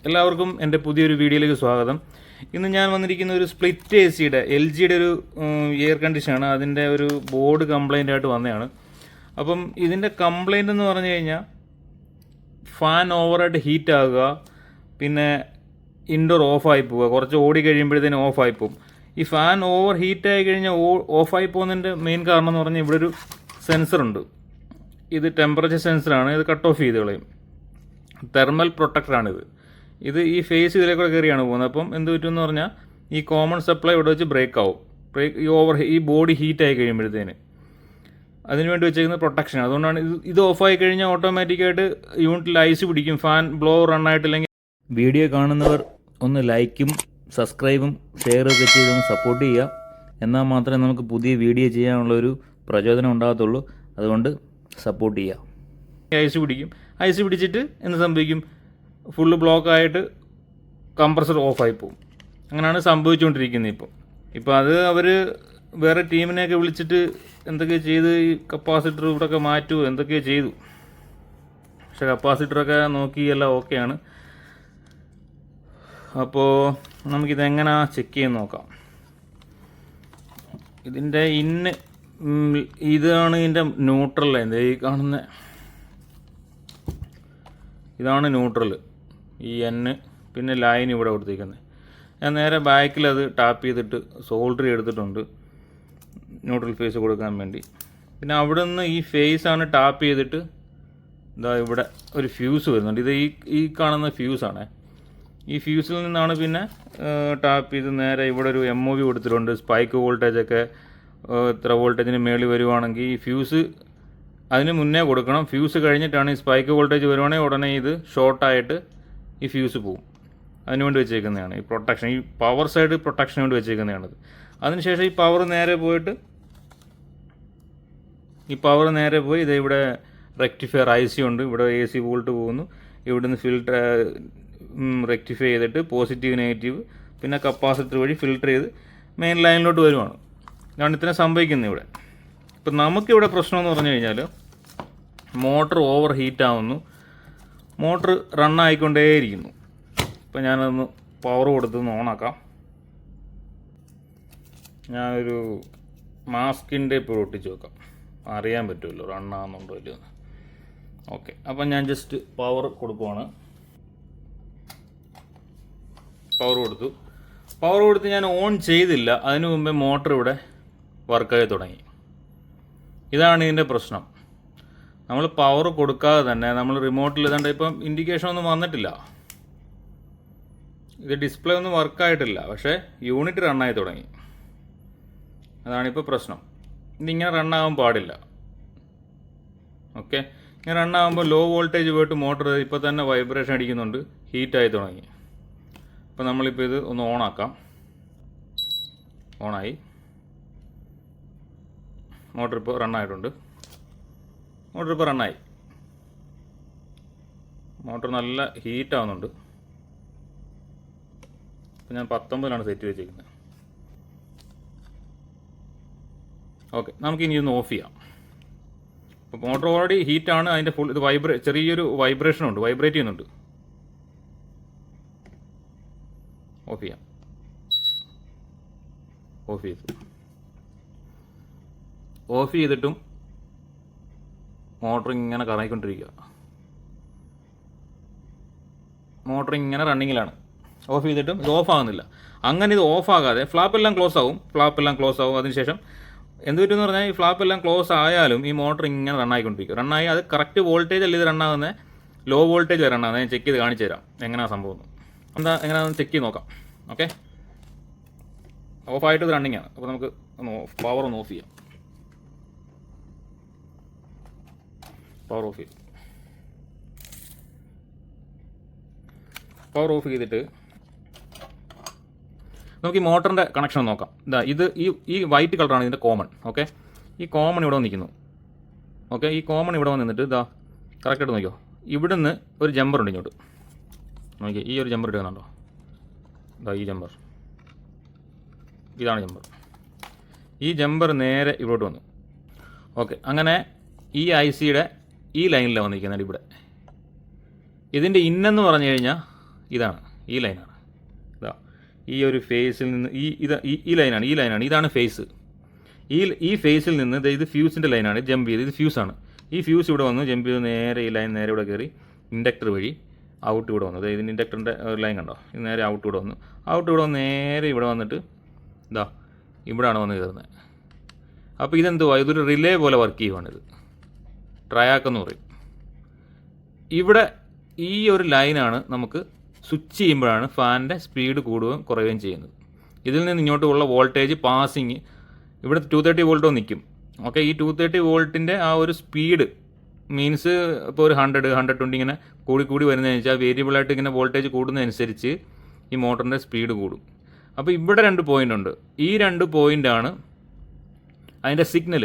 എല്ലാവർക്കും എൻ്റെ പുതിയൊരു വീഡിയോയിലേക്ക് സ്വാഗതം. ഇന്ന് ഞാൻ വന്നിരിക്കുന്ന ഒരു സ്പ്ലിറ്റ് എ സിയുടെ എൽ ജിയുടെ ഒരു എയർ കണ്ടീഷനാണ്. അതിൻ്റെ ഒരു ബോർഡ് കംപ്ലൈൻ്റ് ആയിട്ട് വന്നതാണ്. അപ്പം ഇതിൻ്റെ കംപ്ലൈൻ്റ് എന്ന് പറഞ്ഞു കഴിഞ്ഞാൽ ഫാൻ ഓവറായിട്ട് ഹീറ്റ് ആകുക, പിന്നെ ഇൻഡോർ ഓഫായി പോവുക, കുറച്ച് ഓടി കഴിയുമ്പോഴത്തേനും ഓഫായി പോകും. ഈ ഫാൻ ഓവർ ഹീറ്റായി കഴിഞ്ഞാൽ ഓഫായി പോകുന്നതിൻ്റെ മെയിൻ കാരണം എന്ന് പറഞ്ഞാൽ ഇവിടെ ഒരു സെൻസറുണ്ട്. ഇത് ടെമ്പറേച്ചർ സെൻസറാണ്. ഇത് കട്ട് ഓഫ് ചെയ്ത് കളയും. തെർമൽ പ്രൊട്ടക്ടറാണിത്. ഇത് ഈ ഫേസ് ഇതിലേക്കൂടെ കയറിയാണ് പോകുന്നത്. അപ്പം എന്ത് പറ്റുമെന്ന് പറഞ്ഞാൽ ഈ കോമൺ സപ്ലൈ ഇവിടെ വെച്ച് ബ്രേക്ക് ആവും. ഈ ബോഡി ഹീറ്റായി കഴിയുമ്പോഴത്തേന് അതിനുവേണ്ടി വെച്ചേക്കുന്ന പ്രൊട്ടക്ഷൻ. അതുകൊണ്ടാണ് ഇത് ഓഫായി കഴിഞ്ഞാൽ ഓട്ടോമാറ്റിക്കായിട്ട് യൂണിറ്റിൽ ഐസ് പിടിക്കും, ഫാൻ ബ്ലോ റൺ ആയിട്ടില്ലെങ്കിൽ. വീഡിയോ കാണുന്നവർ ഒന്ന് ലൈക്കും സബ്സ്ക്രൈബും ഷെയറും ഒക്കെ ചെയ്തൊന്ന് സപ്പോർട്ട് ചെയ്യുക. എന്നാൽ മാത്രമേ നമുക്ക് പുതിയ വീഡിയോ ചെയ്യാനുള്ളൊരു പ്രചോദനം ഉണ്ടാകത്തുള്ളൂ. അതുകൊണ്ട് സപ്പോർട്ട് ചെയ്യുക. ഐസ് പിടിക്കും. ഐസ് പിടിച്ചിട്ട് എന്ത് സംഭവിക്കും? ഫുള്ള് ബ്ലോക്കായിട്ട് കംപ്രസർ ഓഫായി പോകും. അങ്ങനെയാണ് സംഭവിച്ചുകൊണ്ടിരിക്കുന്നത് ഇപ്പോൾ അത് അവർ വേറെ ടീമിനെയൊക്കെ വിളിച്ചിട്ട് എന്തൊക്കെ ചെയ്ത് ഈ കപ്പാസിറ്റർ ഇവിടെയൊക്കെ മാറ്റുമോ എന്തൊക്കെയോ ചെയ്തു. പക്ഷേ കപ്പാസിറ്ററൊക്കെ നോക്കി എല്ലാം ഓക്കെയാണ്. അപ്പോൾ നമുക്കിതെങ്ങനെയാണ് ചെക്ക് ചെയ്ത് നോക്കാം. ഇതിൻ്റെ ഇതാണ് ഇതിൻ്റെ ന്യൂട്രൽ ലൈൻ. ഈ കാണുന്ന ഇതാണ് ന്യൂട്രൽ. ഈ പിന്നെ ലൈൻ ഇവിടെ കൊടുത്തിരിക്കുന്നത്. ഞാൻ നേരെ ബാക്കിൽ അത് ടാപ്പ് ചെയ്തിട്ട് സോൾഡർ എടുത്തിട്ടുണ്ട് ന്യൂട്രൽ ഫേസ് കൊടുക്കാൻ വേണ്ടി. പിന്നെ അവിടെ നിന്ന് ഈ ഫേസാണ് ടാപ്പ് ചെയ്തിട്ട് ഇതാ ഇവിടെ ഒരു ഫ്യൂസ് വരുന്നുണ്ട്. ഇത് ഈ കാണുന്ന ഫ്യൂസാണ്. ഈ ഫ്യൂസിൽ നിന്നാണ് പിന്നെ ടാപ്പ് ചെയ്ത് നേരെ ഇവിടെ ഒരു MOV കൊടുത്തിട്ടുണ്ട്. സ്പൈക്ക് വോൾട്ടേജൊക്കെ എത്ര വോൾട്ടേജിന് മേളിൽ വരുവാണെങ്കിൽ ഈ ഫ്യൂസ് അതിന് മുന്നേ കൊടുക്കണം. ഫ്യൂസ് കഴിഞ്ഞിട്ടാണ് ഈ സ്പൈക്ക് വോൾട്ടേജ് വരുവാണെങ്കിൽ ഉടനെ ഇത് ഷോർട്ടായിട്ട് ഈ ഫ്യൂസ് പോവും. അതിനുവേണ്ടി വെച്ചേക്കുന്നതാണ് ഈ പ്രൊട്ടക്ഷൻ. ഈ പവർ സൈഡ് പ്രൊട്ടക്ഷന് വേണ്ടി വെച്ചേക്കുന്നതാണത്. അതിനുശേഷം ഈ പവർ നേരെ പോയി ഇത് ഇവിടെ റെക്ടിഫയർ IC ഉണ്ട്. ഇവിടെ AC വോൾട്ട് പോകുന്നു. ഇവിടുന്ന് ഫിൽട്ടർ റെക്ടിഫൈ ചെയ്തിട്ട് പോസിറ്റീവ് നെഗറ്റീവ് പിന്നെ കപ്പാസിറ്റർ വഴി ഫിൽട്ടർ ചെയ്ത് മെയിൻ ലൈനിലോട്ട് വരുവാണ്. ഇതാണ് ഇത്രയും സംഭവിക്കുന്നത് ഇവിടെ. ഇപ്പം നമുക്കിവിടെ പ്രശ്നമെന്ന് പറഞ്ഞു കഴിഞ്ഞാൽ മോട്ടർ ഓവർ ഹീറ്റ് ആവുന്നു, മോട്ടർ റണ്ണായിക്കൊണ്ടേയിരിക്കുന്നു. ഇപ്പം ഞാനതൊന്ന് പവർ കൊടുത്തൊന്ന് ഓണാക്കാം. ഞാനൊരു മാസ്കിൻ്റെ ഇപ്പോൾ ഒട്ടിച്ച് വെക്കാം, അറിയാൻ പറ്റുമല്ലോ റണ്ണാകുന്നുണ്ടോ ഇല്ലയോ. ഓക്കെ, അപ്പം ഞാൻ ജസ്റ്റ് പവർ കൊടുക്കുവാണ്. പവർ കൊടുത്ത് ഞാൻ ഓൺ ചെയ്തില്ല. അതിനു മുമ്പേ മോട്ടർ ഇവിടെ വർക്കായി തുടങ്ങി. ഇതാണ് ഇതിൻ്റെ പ്രശ്നം. നമ്മൾ പവർ കൊടുക്കാതെ തന്നെ നമ്മൾ റിമോട്ടിൽ ഇതാണ്ട് ഇപ്പം ഇൻഡിക്കേഷൻ ഒന്നും വന്നിട്ടില്ല. ഇത് ഡിസ്പ്ലേ ഒന്നും വർക്കായിട്ടില്ല, പക്ഷേ യൂണിറ്റ് റണ്ണായി തുടങ്ങി. അതാണിപ്പോൾ പ്രശ്നം. ഇതിങ്ങനെ റണ്ണാകാൻ പാടില്ല. ഓക്കെ, ഇങ്ങനെ റണ്ണാകുമ്പോൾ ലോ വോൾട്ടേജ് പോയിട്ട് മോട്ടർ ഇപ്പോൾ തന്നെ വൈബ്രേഷൻ അടിക്കുന്നുണ്ട്, ഹീറ്റായി തുടങ്ങി. അപ്പോൾ നമ്മളിപ്പോൾ ഇത് ഒന്ന് ഓണാക്കാം. ഓണായി. മോട്ടർ ഇപ്പോൾ റണ്ണായിട്ടുണ്ട്. മോട്ടർ നല്ല ഹീറ്റാവുന്നുണ്ട്. ഇപ്പോൾ ഞാൻ 19 സെറ്റ് വെച്ചിരിക്കുന്നത്. ഓക്കെ, നമുക്കിനി ഒന്ന് ഓഫ് ചെയ്യാം. അപ്പോൾ മോട്ടർ ഓൾറെഡി ഹീറ്റാണ്. അതിൻ്റെ ഫുൾ ഇത് ചെറിയൊരു വൈബ്രേഷനുണ്ട്, വൈബ്രേറ്റ് ചെയ്യുന്നുണ്ട്. ഓഫ് ചെയ്യാം. ഓഫ് ചെയ്തിട്ടും മോട്ടർ ഇങ്ങനെ കറങ്ങിക്കൊണ്ടിരിക്കുക. മോട്ടർ ഇങ്ങനെ റണ്ണിങ്ങിലാണ്. ഓഫ് ചെയ്തിട്ടും ഇത് ഓഫ് ആകുന്നില്ല. അങ്ങനെ ഇത് ഓഫാകാതെ ഫ്ലാപ്പെല്ലാം ക്ലോസ് ആവും. അതിനുശേഷം എന്ത് പറ്റുമെന്ന് പറഞ്ഞാൽ ഈ ഫ്ലാപ്പെല്ലാം ക്ലോസ് ആയാലും ഈ മോട്ടർ ഇങ്ങനെ റണ്ണായിക്കൊണ്ടിരിക്കും. റണ്ണായി അത് കറക്റ്റ് വോൾട്ടേജ് അല്ല ഇത് റണ്ണാകുന്നത്, ലോ വോൾട്ടേജ് റണ്ണാകുന്നത്. ഞാൻ ചെക്ക് ചെയ്ത് കാണിച്ചു തരാം എങ്ങനെയാണ് സംഭവം. എങ്ങനെയാണെന്ന് ചെക്ക് ചെയ്ത് നോക്കാം. ഓക്കെ, ഓഫായിട്ട് ഇത് റണ്ണിങ്ങാണ്. അപ്പോൾ നമുക്ക് പവർ ഒന്ന് ഓഫ് ചെയ്യാം. പവർ ഓഫ് ചെയ്തിട്ട് നമുക്ക് ഈ മോട്ടറിൻ്റെ കണക്ഷൻ നോക്കാം. ഇത് ഈ വൈറ്റ് കളറാണ് ഇതിൻ്റെ കോമൺ. ഓക്കെ, ഈ കോമൺ ഇവിടെ വന്നിരിക്കുന്നു. ഓക്കെ, ഈ കോമൺ ഇവിടെ വന്നിട്ട് കറക്റ്റായിട്ട് നോക്കിയോ. ഇവിടുന്ന് ഒരു ജമ്പറുണ്ട് ഇങ്ങോട്ട് നോക്കിയോ. ഈ ഒരു ജമ്പർ ഇടുന്നുണ്ടോ? ഈ ജമ്പർ, ഇതാണ് ജമ്പർ. ഈ ജമ്പർ നേരെ ഇവിടോട്ട് വന്നു. ഓക്കെ, അങ്ങനെ ഈ ICയുടെ ഈ ലൈനിലാണ് വന്നിരിക്കുന്നത്. ഇവിടെ ഇതിൻ്റെ ഇന്നെന്ന് പറഞ്ഞു കഴിഞ്ഞാൽ ഇതാണ്, ഈ ലൈനാണ്. ഇതാ ഈ ഒരു ഫേസിൽ നിന്ന് ഈ ലൈനാണ് ഇതാണ് ഫേസ്. ഈ ഫേസിൽ നിന്ന് ഇത് ഫ്യൂസിൻ്റെ ലൈനാണ് ജമ്പ് ചെയ്ത്, ഇത് ഫ്യൂസാണ്. ഈ ഫ്യൂസ് ഇവിടെ വന്ന് ജമ്പ് ചെയ്ത് നേരെ ഈ ലൈൻ നേരെ ഇവിടെ കയറി ഇൻഡക്ടർ വഴി ഔട്ട് ഇവിടെ വന്നു. അതായത് ഇതിന് ഇൻഡക്ടറിൻ്റെ ഒരു ലൈൻ കണ്ടോ, ഇത് നേരെ ഔട്ട് ഇവിടെ വന്നു. ഔട്ട് ഇവിടെ വന്ന് നേരെ ഇവിടെ വന്നിട്ട് ഇതാ ഇവിടെയാണ് വന്ന് കയറുന്നത്. അപ്പോൾ ഇതെന്തുവാ, ഇതൊരു റിലേ പോലെ വർക്ക് ചെയ്യുവാണിത്, ട്രയാക്ക് എന്ന് പറയും. ഇവിടെ ഈ ഒരു ലൈനാണ് നമുക്ക് സ്വിച്ച് ചെയ്യുമ്പോഴാണ് ഫാനിൻ്റെ സ്പീഡ് കൂടുകയും കുറയുകയും ചെയ്യുന്നത്. ഇതിൽ നിന്ന് ഇങ്ങോട്ടുള്ള വോൾട്ടേജ് പാസിങ് ഇവിടെ 230 വോൾട്ടോ നിൽക്കും. ഓക്കെ, ഈ 230 വോൾട്ടിൻ്റെ ആ ഒരു സ്പീഡ് മീൻസ് ഇപ്പോൾ ഒരു 100-120 ഇങ്ങനെ കൂടി വരുന്നതെന്ന് വെച്ചാൽ വേരിയബിളായിട്ട് ഇങ്ങനെ വോൾട്ടേജ് കൂടുന്നതനുസരിച്ച് ഈ മോട്ടറിൻ്റെ സ്പീഡ് കൂടും. അപ്പോൾ ഇവിടെ 2 പോയിൻ്റ് ഉണ്ട്. ഈ 2 പോയിൻ്റാണ് അതിൻ്റെ സിഗ്നൽ.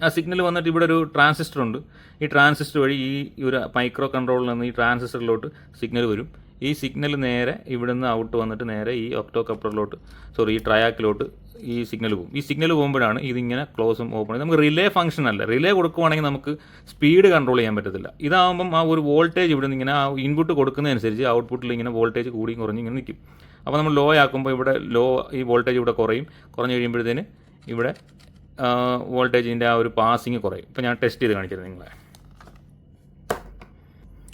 ആ സിഗ്നൽ വന്നിട്ട് ഇവിടെ ഒരു ട്രാൻസിസ്റ്റർ ഉണ്ട്. ഈ ട്രാൻസിസ്റ്റർ വഴി ഈ ഒരു മൈക്രോ കൺട്രോളിൽ നിന്ന് ഈ ട്രാൻസിസ്റ്ററിലോട്ട് സിഗ്നൽ വരും. ഈ സിഗ്നൽ നേരെ ഇവിടെ നിന്ന് ഔട്ട് വന്നിട്ട് നേരെ ഈ ഒക്ടോ കപ്ലറിലോട്ട് ഈ ട്രയാക്കിലോട്ട് ഈ സിഗ്നൽ പോകും. ഈ സിഗ്നൽ പോകുമ്പോഴാണ് ഇതിങ്ങനെ ക്ലോസും ഓപ്പൺ. നമുക്ക് റിലേ ഫംഗ്ഷൻ അല്ല. റിലേ കൊടുക്കുവാണെങ്കിൽ നമുക്ക് സ്പീഡ് കൺട്രോൾ ചെയ്യാൻ പറ്റത്തില്ല. ഇതാകുമ്പം ആ ഒരു വോൾട്ടേജ് ഇവിടെ നിന്ന് ഇങ്ങനെ ആ ഇൻപുട്ട് കൊടുക്കുന്നതനുസരിച്ച് ഔട്ട്പുട്ടിൽ ഇങ്ങനെ വോൾട്ടേജ് കൂടി കുറഞ്ഞ് ഇങ്ങനെ നിൽക്കും. അപ്പോൾ നമ്മൾ ലോ ആക്കുമ്പോൾ ഇവിടെ ഈ വോൾട്ടേജ് ഇവിടെ കുറഞ്ഞ് കഴിയുമ്പോഴത്തേന് ഇവിടെ വോൾട്ടേജിൻ്റെ ആ ഒരു പാസിങ് കുറയും. ഇപ്പോൾ ഞാൻ ടെസ്റ്റ് ചെയ്ത് കാണിച്ചത് നിങ്ങളെ.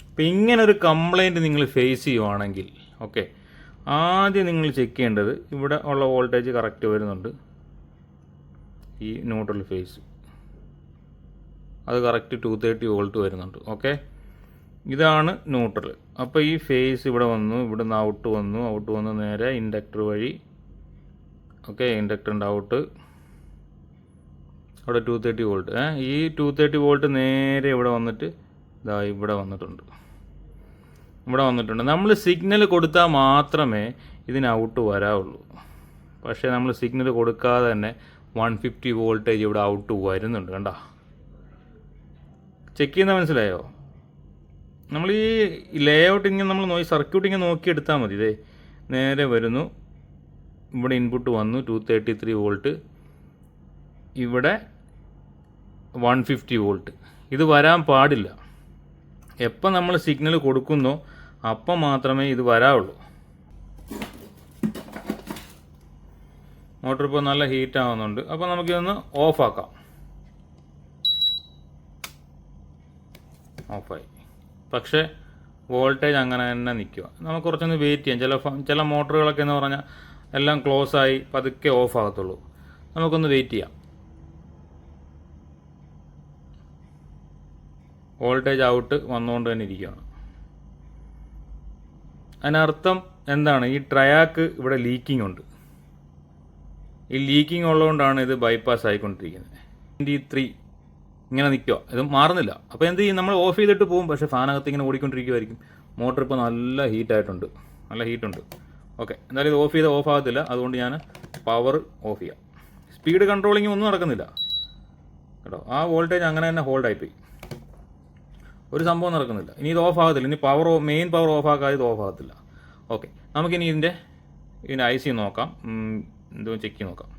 അപ്പോൾ ഇങ്ങനൊരു കംപ്ലൈൻറ്റ് നിങ്ങൾ ഫേസ് ചെയ്യുവാണെങ്കിൽ ഓക്കെ, ആദ്യം നിങ്ങൾ ചെക്ക് ചെയ്യേണ്ടത് ഇവിടെ ഉള്ള വോൾട്ടേജ് കറക്റ്റ് വരുന്നുണ്ട്. ഈ ന്യൂട്രൽ ഫേസ് അത് കറക്റ്റ് 230 വോൾട്ട് വരുന്നുണ്ട്. ഓക്കെ, ഇതാണ് ന്യൂട്രൽ. അപ്പോൾ ഈ ഫേസ് ഇവിടെ വന്നു, ഇവിടെ നിന്ന് ഔട്ട് വന്നു നേരെ ഇൻഡക്ടർ വഴി ഓക്കെ, ഇൻഡക്ടറിൻ്റെ ഔട്ട് അവിടെ 230 വോൾട്ട്. ഈ 230 വോൾട്ട് നേരെ ഇവിടെ വന്നിട്ട് ഇതാ ഇവിടെ വന്നിട്ടുണ്ട്. നമ്മൾ സിഗ്നൽ കൊടുത്താൽ മാത്രമേ ഇതിന് ഔട്ട് വരാവുള്ളൂ. പക്ഷേ നമ്മൾ സിഗ്നൽ കൊടുക്കാതെ തന്നെ 150 വോൾട്ടേജ് ഇവിടെ ഔട്ട് വരുന്നുണ്ട്. കണ്ടോ, ചെക്ക് ചെയ്യുന്ന മനസ്സിലായോ? നമ്മൾ ഈ ലേ ഔട്ട് ഇങ്ങനെ നമ്മൾ സർക്യൂട്ട് ഇങ്ങനെ നോക്കിയെടുത്താൽ മതി. ഇതേ നേരെ വരുന്നു, ഇവിടെ ഇൻപുട്ട് വന്നു 233 വോൾട്ട്, ഇവിടെ 150 വോൾട്ട്. ഇത് വരാൻ പാടില്ല. എപ്പം നമ്മൾ സിഗ്നൽ കൊടുക്കുന്നോ അപ്പം മാത്രമേ ഇത് വരാവുള്ളൂ. മോട്ടർ ഇപ്പോൾ നല്ല ഹീറ്റ് ആവുന്നുണ്ട്. അപ്പോൾ നമുക്കിതൊന്ന് ഓഫാക്കാം. ഓഫായി. പക്ഷേ വോൾട്ടേജ് അങ്ങനെ തന്നെ നിൽക്കുക. നമുക്ക് കുറച്ചൊന്ന് വെയിറ്റ് ചെയ്യാം. ചില മോട്ടറുകളൊക്കെ എന്ന് പറഞ്ഞാൽ എല്ലാം ക്ലോസ് ആയി പതുക്കെ ഓഫ് ആകത്തുള്ളൂ. നമുക്കൊന്ന് വെയിറ്റ് ചെയ്യാം. വോൾട്ടേജ് ഔട്ട് വന്നുകൊണ്ട് തന്നെ ഇരിക്കുകയാണ്. അതിനർത്ഥം എന്താണ്? ഈ ട്രയാക്ക് ഇവിടെ ലീക്കിംഗ് ഉണ്ട്. ഈ ലീക്കിംഗ് ഉള്ളതുകൊണ്ടാണ് ഇത് ബൈപ്പാസ് ആയിക്കൊണ്ടിരിക്കുന്നത്. 23 ഇങ്ങനെ നിൽക്കുക, ഇത് മാറുന്നില്ല. അപ്പോൾ എന്ത് ചെയ്യും? നമ്മൾ ഓഫ് ചെയ്തിട്ട് പോകും, പക്ഷേ ഫാനകത്ത് ഇങ്ങനെ ഓടിക്കൊണ്ടിരിക്കുമായിരിക്കും. മോട്ടർ ഇപ്പോൾ നല്ല ഹീറ്റായിട്ടുണ്ട്, നല്ല ഹീറ്റുണ്ട്. ഓക്കെ, എന്തായാലും ഇത് ഓഫ് ആകത്തില്ല. അതുകൊണ്ട് ഞാൻ പവർ ഓഫ് ചെയ്യാം. സ്പീഡ് കൺട്രോളിങ് ഒന്നും നടക്കുന്നില്ല കേട്ടോ. ആ വോൾട്ടേജ് അങ്ങനെ തന്നെ ഹോൾഡായിപ്പോയി, ഒരു സംഭവം നടക്കുന്നില്ല. ഇനി ഇത് ഓഫ് ആകത്തില്ല. ഇനി മെയിൻ പവർ ഓഫ് ആക്കാതെ ഇത് ഓഫ് ആകത്തില്ല. ഓക്കെ, നമുക്കിനി ഇതിൻ്റെ IC നോക്കാം, എന്തോ ചെക്ക് ചെയ്ത് നോക്കാം.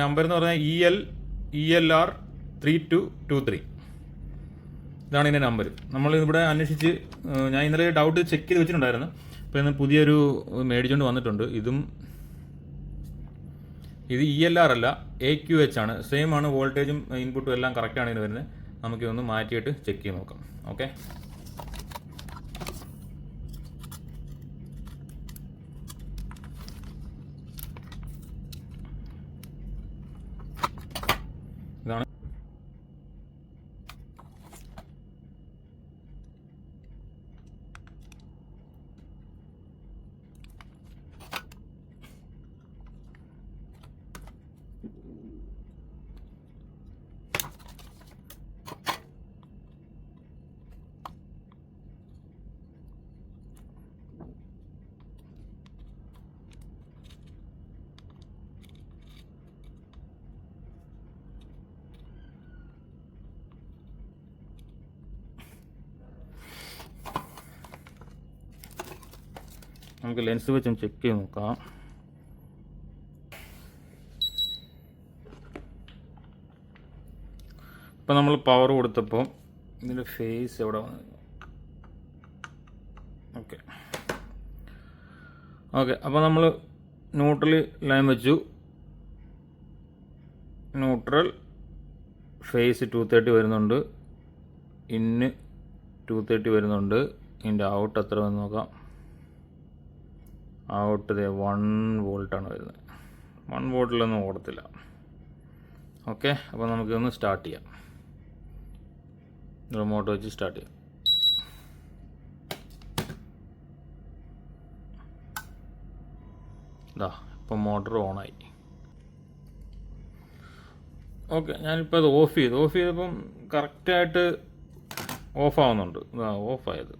നമ്പർ എന്ന് പറഞ്ഞാൽ ELR 3223 ഇതാണ് ഇതിൻ്റെ നമ്പർ. നമ്മളിവിടെ അന്വേഷിച്ച് ഞാൻ ഇന്നലെ ഡൗട്ട് ചെക്ക് ചെയ്ത് വെച്ചിട്ടുണ്ടായിരുന്നു. അപ്പോൾ ഇന്ന് പുതിയൊരു മേടിച്ചുകൊണ്ട് വന്നിട്ടുണ്ട്. ഇത് ELR അല്ല, AQH ആണ്. സെയിം ആണ്, വോൾട്ടേജും ഇൻപുട്ടും എല്ലാം കറക്റ്റാണ് ഇതിന് വരുന്നത്. നമുക്കിതൊന്ന് മാറ്റിയിട്ട് ചെക്ക് ചെയ്ത് നോക്കാം. ഓക്കെ, ഇതാണ്. നമുക്ക് ലെൻസ് വെച്ചൊന്ന് ചെക്ക് ചെയ്ത് നോക്കാം. ഇപ്പം നമ്മൾ പവർ കൊടുത്തപ്പോൾ ഇതിൻ്റെ ഫേസ് എവിടെ വന്നു? ഓക്കെ ഓക്കെ അപ്പോൾ നമ്മൾ ന്യൂട്രൽ ലൈൻ വെച്ചു. ന്യൂട്രൽ ഫേസ് 230 വരുന്നുണ്ട്, ഇന്ന് 230 വരുന്നുണ്ട്. ഇതിൻ്റെ ഔട്ട് എത്ര വന്ന് നോക്കാം. ഔട്ട് 1 വോൾട്ടാണ് വരുന്നത്. 1 വോൾട്ടിലൊന്നും ഓടത്തില്ല. ഓക്കെ, അപ്പോൾ നമുക്കിതൊന്ന് സ്റ്റാർട്ട് ചെയ്യാം. റിമോട്ട് വെച്ച് സ്റ്റാർട്ട് ചെയ്യാം. ഇതാ ഇപ്പം മോട്ടർ ഓണായി. ഓക്കെ, ഞാനിപ്പോൾ അത് ഓഫ് ചെയ്തപ്പം കറക്റ്റായിട്ട് ഓഫാവുന്നുണ്ട്. ഇതാ ഓഫായത്.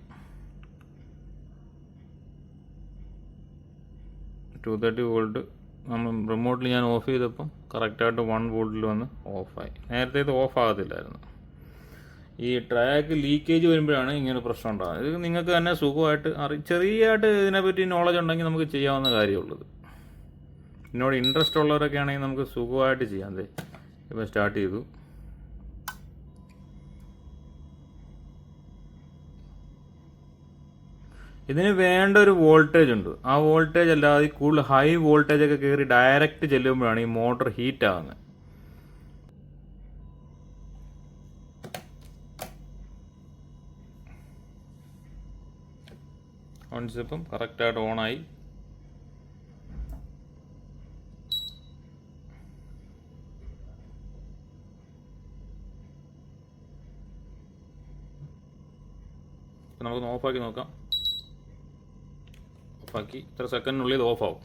230 വോൾട്ട് നമ്മൾ റിമോട്ടിൽ ഞാൻ ഓഫ് ചെയ്തപ്പം കറക്റ്റായിട്ട് 1 വോൾട്ടിൽ വന്ന് ഓഫായി. നേരത്തെ ഇത് ഓഫ് ആകത്തില്ലായിരുന്നു. ഈ ട്രാക്ക് ലീക്കേജ് വരുമ്പോഴാണ് ഇങ്ങനെ പ്രശ്നം ഉണ്ടാകുന്നത്. ഇത് നിങ്ങൾക്ക് തന്നെ സുഖമായിട്ട് ചെറിയതായിട്ട് ഇതിനെപ്പറ്റി നോളജ് ഉണ്ടെങ്കിൽ നമുക്ക് ചെയ്യാവുന്ന കാര്യമുള്ളത്. ഇതിനോട് ഇൻട്രസ്റ്റ് ഉള്ളവരൊക്കെ ആണെങ്കിൽ നമുക്ക് സുഖമായിട്ട് ചെയ്യാം. അതെ, ഇപ്പോൾ സ്റ്റാർട്ട് ചെയ്തു. ഇതിന് വേണ്ട ഒരു വോൾട്ടേജ് ഉണ്ട്. ആ വോൾട്ടേജ് അല്ലാതെ കൂടുതൽ ഹൈ വോൾട്ടേജ് ഒക്കെ കയറി ഡയറക്റ്റ് ചെല്ലുമ്പോഴാണ് ഈ മോട്ടർ ഹീറ്റ് ആകുന്നത്. ഇപ്പം കറക്റ്റായിട്ട് ഓണായി. ഇപ്പം നമുക്കൊന്ന് ഓഫാക്കി നോക്കാം. ഓഫാക്കി ഇത്ര സെക്കൻഡിനുള്ളിൽ ഇത് ഓഫാവും.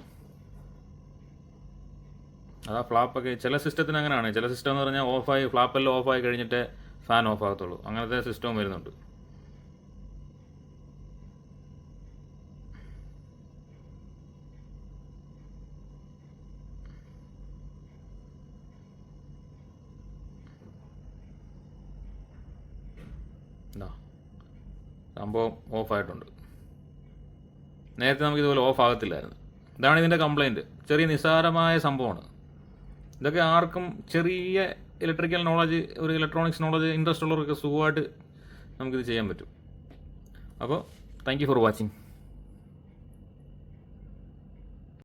അതാ ഫ്ലാപ്പൊക്കെ ചില സിസ്റ്റത്തിന് അങ്ങനെയാണ്. ചില സിസ്റ്റം എന്ന് പറഞ്ഞാൽ ഓഫായി ഫ്ലാപ്പെല്ലാം ഓഫായി കഴിഞ്ഞിട്ട് ഫാൻ ഓഫ് ആകത്തുള്ളൂ. അങ്ങനത്തെ സിസ്റ്റവും വരുന്നുണ്ട്. സംഭവം ഓഫായിട്ടുണ്ട്. നേരത്തെ നമുക്കിതുപോലെ ഓഫ് ആകത്തില്ലായിരുന്നു. ഇതാണ് ഇതിൻ്റെ കംപ്ലൈൻറ്റ്. ചെറിയ നിസ്സാരമായ സംഭവമാണ്. ഇതൊക്കെ ആർക്കും ചെറിയ ഇലക്ട്രിക്കൽ നോളജ്, ഒരു ഇലക്ട്രോണിക്സ് നോളജ് ഇൻട്രസ്റ്റ് ഉള്ളവർക്ക് സുഖമായിട്ട് നമുക്കിത് ചെയ്യാൻ പറ്റും. അപ്പോൾ താങ്ക് യു ഫോർ വാച്ചിങ്.